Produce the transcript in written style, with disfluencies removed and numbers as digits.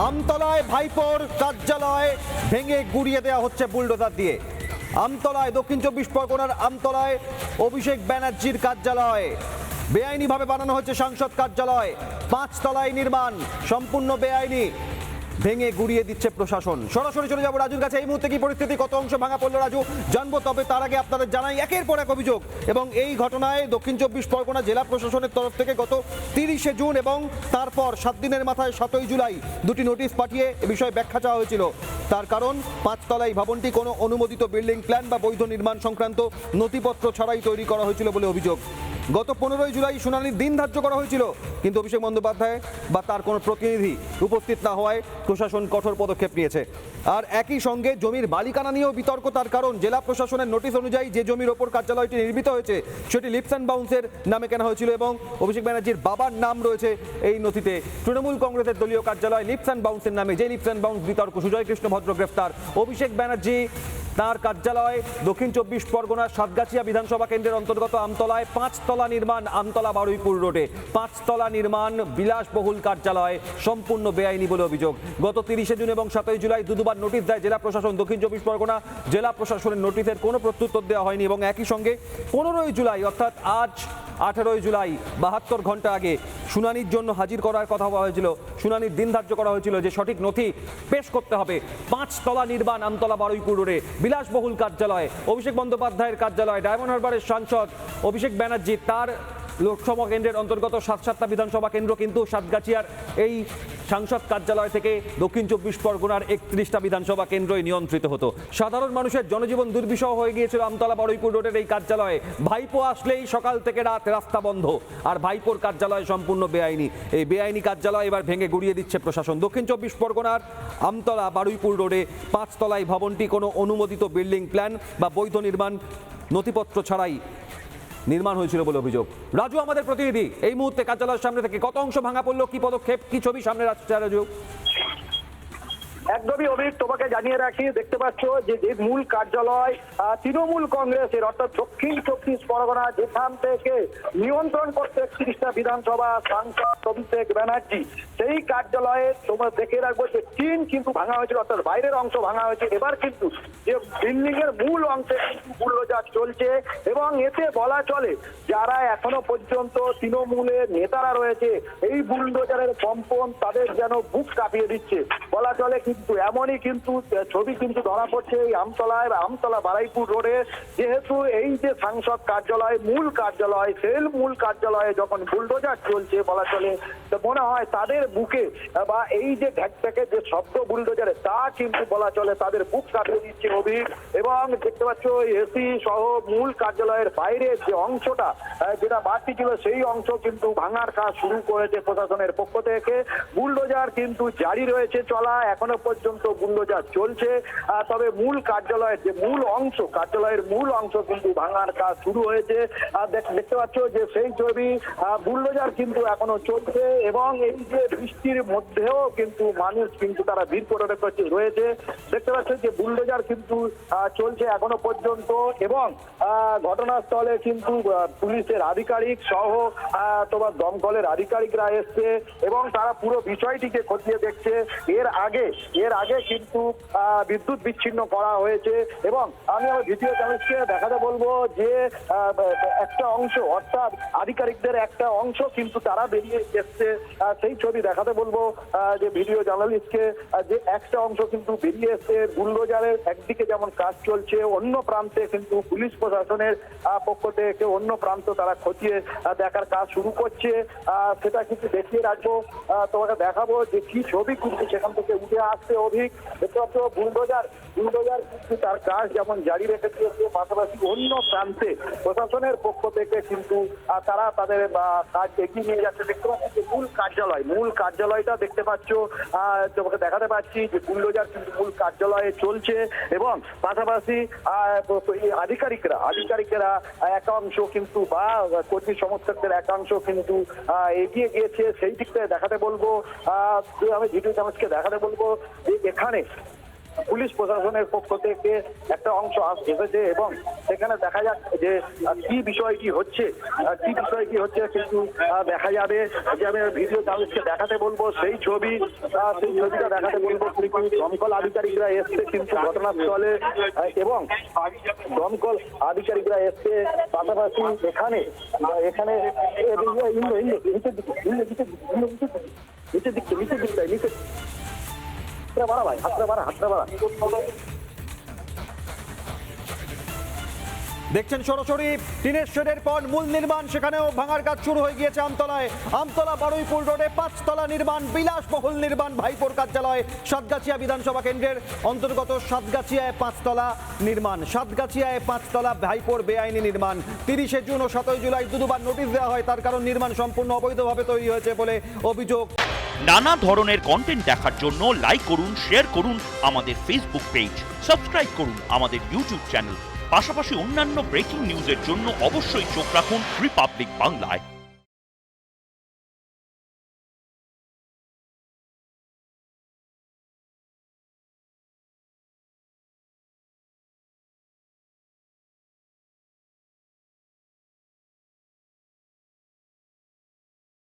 আমতলায় ভাইপোর কার্যালয় ভেঙে গুড়িয়ে দেওয়া হচ্ছে বুলডোজার দিয়ে। আমতলায়, দক্ষিণ চব্বিশ পরগনার আমতলায় অভিষেক ব্যানার্জির কার্যালয় বেআইনিভাবে বানানো হচ্ছে। সাংসদ কার্যালয় 5 তলায় নির্মাণ, সম্পূর্ণ বেআইনি, ভেঙে গুড়িয়ে দিচ্ছে প্রশাসন। সরাসরি চলে যাবো রাজুর কাছে। এই মুহূর্তে কি পরিস্থিতি, কত অংশ ভাঙা পড়লো রাজু জানবো। তবে তার আগে আপনাদের জানাই একের পর এক অভিযোগ, এবং এই ঘটনায় দক্ষিণ চব্বিশ পরগনা জেলা প্রশাসনের তরফ থেকে গত 30শে জুন এবং তারপর 7 দিনের মাথায় 7ই জুলাই দুটি নোটিশ পাঠিয়ে এ বিষয়ে ব্যাখ্যা চাওয়া হয়েছিল। তার কারণ 5 তলায় ভবনটি কোনো অনুমোদিত বিল্ডিং প্ল্যান বা বৈধ নির্মাণ সংক্রান্ত নথিপত্র ছাড়াই তৈরি করা হয়েছিল বলে অভিযোগ। গত 15ই জুলাই শুনানির দিন ধার্য করা হয়েছিল, কিন্তু অভিষেক বন্দ্যোপাধ্যায় বা তার কোনো প্রতিনিধি উপস্থিত না হওয়ায় প্রশাসন কঠোর পদক্ষেপ নিয়েছে। আর একই সঙ্গে জমির মালিকানা নিয়েও বিতর্ক। তার কারণ জেলা প্রশাসনের নোটিশ অনুযায়ী যে জমির ওপর কার্যালয়টি নির্মিত হয়েছে সেটি লিপস অ্যান্ড বাউন্সের নামে কেনা হয়েছিল, এবং অভিষেক ব্যানার্জির বাবার নাম রয়েছে এই নথিতে। তৃণমূল কংগ্রেসের দলীয় কার্যালয় লিপস অ্যান্ড বাউন্সের নামে, যে লিপস অ্যান্ড বাউন্স বিতর্ক, সুজয় কৃষ্ণ ভদ্র গ্রেফতার। অভিষেক ব্যানার্জি তার কার্যালয় দক্ষিণ চব্বিশ পরগনার সাতগাছিয়া বিধানসভা কেন্দ্রের অন্তর্গত আমতলায় 5 তলা নির্মাণ, আমতলা বারুইপুর রোডে 5 তলা নির্মাণ বিলাসবহুল কার্যালয় সম্পূর্ণ বেআইনি বলে অভিযোগ। গত 30শে জুন এবং 7ই জুলাই দুবার নোটিশ দেয় জেলা প্রশাসন। দক্ষিণ চব্বিশ পরগনা জেলা প্রশাসনের নোটিশের কোনো প্রত্যুত্তর দেওয়া হয়নি, এবং একই সঙ্গে 15ই জুলাই অর্থাৎ আজ 18ই জুলাই 72 ঘন্টা আগে শুনানির জন্য হাজির করার কথা বলা হয়েছিল। শুনানির দিন ধার্য করা হয়েছিল যে সঠিক নথি পেশ করতে হবে। 5 তলা নির্মাণ, আমতলা বারুইপুর রোডে বিলাসবহুল কার্যালয়, অভিষেক বন্দ্যোপাধ্যায়ের কার্যালয়, ডায়মন্ড হারবারের সাংসদ অভিষেক ব্যানার্জি, তার লোকসভা কেন্দ্রের অন্তর্গত 7টা বিধানসভা কেন্দ্র কিন্তু সাতগাছিয়ার এই সাংসদ কার্যালয় থেকে দক্ষিণ চব্বিশ পরগনার 31টা বিধানসভা কেন্দ্রই নিয়ন্ত্রিত হতো। সাধারণ মানুষের জনজীবন দুর্বিষহ হয়ে গিয়েছিল আমতলা বারুইপুর রোডের এই কার্যালয়ে। ভাইপো আসলেই সকাল থেকে রাত রাস্তা বন্ধ, আর ভাইপোর কার্যালয় সম্পূর্ণ বেআইনি। এই বেআইনি কার্যালয় এবার ভেঙে গুড়িয়ে দিচ্ছে প্রশাসন। দক্ষিণ চব্বিশ পরগনার আমতলা বারুইপুর রোডে 5 তলায় ভবনটি কোনো অনুমোদিত বিল্ডিং প্ল্যান বা বৈধ নির্মাণ নথিপত্র ছাড়াই নির্মাণ হয়েছিল বলে অভিযোগ। রাজু আমাদের প্রতিনিধি এই মুহূর্তে কার্যালয়ের সামনে থেকে, কত অংশ ভাঙা পড়লো, কি পদক্ষেপ, কি ছবি সামনে রাখছে রাজু? একদমই অভিক, তোমাকে জানিয়ে রাখি, দেখতে পাচ্ছ যে মূল কার্যালয় তৃণমূল কংগ্রেসের অর্থাৎ দক্ষিণ চব্বিশ পরগনা, যেখান থেকে নিয়ন্ত্রণ করতে 31টা বিধানসভা সাংসদ অভিষেক ব্যানার্জি, সেই কার্যালয়ে তোমরা দেখে রাখবো যে টিন কিন্তু ভাঙা হয়েছিল, অর্থাৎ বাইরের অংশ ভাঙা হয়েছে। এবার কিন্তু যে বিল্ডিং এর মূল অংশে কিন্তু বুলডোজার চলছে, এবং এতে বলা চলে যারা এখনো পর্যন্ত তৃণমূলের নেতারা রয়েছে, এই বুলডোজারের কম্পন তাদের যেন বুক কাঁপিয়ে দিচ্ছে। বলা চলে কিন্তু এমনই কিন্তু ছবি কিন্তু ধরা পড়ছে এই আমতলা বারুইপুর রোডে। যেহেতু এই যে সাংসদ কার্যালয় মূল কার্যালয়, সেই মূল কার্যালয়ে যখন বুলডোজার চলছে, বলা চলে মনে হয় তাদের বুকে বা এই যে ঢ্যাকঢ্যাকে যে শব্দ বুলডোজারে, তা কিন্তু বলা চলে তাদের বুক কাঁপিয়ে দিচ্ছে অভিক। এবং দেখতে পাচ্ছ এসি সহ মূল কার্যালয়ের বাইরের যে অংশটা যেটা বাড়তি ছিল, সেই অংশ কিন্তু ভাঙার কাজ শুরু করেছে প্রশাসনের পক্ষ থেকে। বুলডোজার কিন্তু জারি রয়েছে চলা, এখনো পর্যন্ত বুলডোজার চলছে। তবে মূল কার্যালয়ের যে মূল অংশ, কার্যালয়ের মূল অংশ কিন্তু ভাঙার কাজ শুরু হয়েছে। দেখতে পাচ্ছ যে সেই ছবি, বুলডোজার কিন্তু এখনো চলছে, এবং এই যে বৃষ্টির মধ্যেও কিন্তু মানুষ কিন্তু তারা ভিড় করে রয়েছে। দেখতে পাচ্ছ যে বুলডোজার কিন্তু চলছে এখনো পর্যন্ত, এবং ঘটনাস্থলে কিন্তু পুলিশের আধিকারিক সহ তোমার দমকলের আধিকারিকরা এসছে, এবং তারা পুরো বিষয়টিকে খতিয়ে দেখছে। এর আগে কিন্তু বিদ্যুৎ বিচ্ছিন্ন করা হয়েছে, এবং আমি আমার দ্বিতীয় চ্যানেলকে দেখাতে বলবো যে একটা অংশ, অর্থাৎ আধিকারিকদের একটা অংশ কিন্তু তারা বেরিয়ে এসছে, সেই ছবি দেখাতে বলবো যে ভিডিও জার্নালিস্টকে, যে একটা অংশ কিন্তু বেরিয়ে এসছে। বুলডোজারের একদিকে যেমন কাজ চলছে, অন্য প্রান্তে কিন্তু পুলিশ প্রশাসনের পক্ষ থেকে অন্য প্রান্ত তারা খতিয়ে দেখার কাজ শুরু করছে। সেটা কিন্তু দেখিয়ে রাখবো, তোমাকে দেখাবো যে কি ছবি কিন্তু সেখান থেকে উঠে আসছে অভিক। দেখতে পাচ্ছ বুলডোজার কিন্তু তার কাজ যেমন জারি রেখে দিয়েছে, পাশাপাশি অন্য প্রান্তে প্রশাসনের পক্ষ থেকে কিন্তু তারা তাদের কাজ এগিয়ে নিয়ে যাচ্ছে। দেখতে পাচ্ছি যে মূল কার্যালয়টা দেখতে পাচ্ছ, তোমাকে দেখাতে পাচ্ছি যে বুলডোজার কিন্তু মূল কার্যালয়ে চলছে, এবং পাশাপাশি আধিকারিকেরা একাংশ কিন্তু বা কর্মী সমর্থকদের একাংশ কিন্তু এগিয়ে গিয়েছে। সেই দিকটা দেখাতে বলবো, আমি ভিডিও চ্যানেলকে দেখাতে বলবো যে এখানে পুলিশ প্রশাসনের পক্ষ থেকে একটা অংশ এসেছে এবং সেখানে দেখা যাচ্ছে যে কি বিষয়টি হচ্ছে কিন্তু দেখা যাবে যে আমি ভিডিও তাদেরকে দেখাতে বলবো সেই ছবিটা দেখাতে বলবো। কিন্তু দমকল আধিকারিকরা এসছে কিন্তু ঘটনাস্থলে এবং দমকল আধিকারিকরা এসছে পাশাপাশি এখানে নিচের দিকটায় হাতটা বাড়া দেখছেন সরাসরি টিনের শেডের পর মূল নির্মাণ, সেখানেও ভাঙার কাজ শুরু হয়ে গিয়েছে আমতলা বারুইপুর রোডে 5 তলা নির্মাণ, বিলাসবহুল নির্মাণ। ভাইপোর কার্যালয় সাতগাছিয়া বিধানসভা কেন্দ্রের অন্তর্গত সাতগাছিয়ায় 5 তলা নির্মাণ, সাতগাছিয়ায় 5 তলা ভাইপোর বেআইনি নির্মাণ। 30শে জুন ও 7ই জুলাই দুবার নোটিশ দেওয়া হয়, তার কারণ নির্মাণ সম্পূর্ণ অবৈধভাবে তৈরি হয়েছে বলে অভিযোগ। নানা ধরনের কন্টেন্ট দেখার জন্য লাইক করুন, শেয়ার করুন আমাদের ফেসবুক পেজ, সাবস্ক্রাইব করুন আমাদের ইউটিউব চ্যানেল। পাশাপাশি অন্যান্য ব্রেকিং নিউজের জন্য অবশ্যই চোখ রাখুন রিপাবলিক বাংলায়।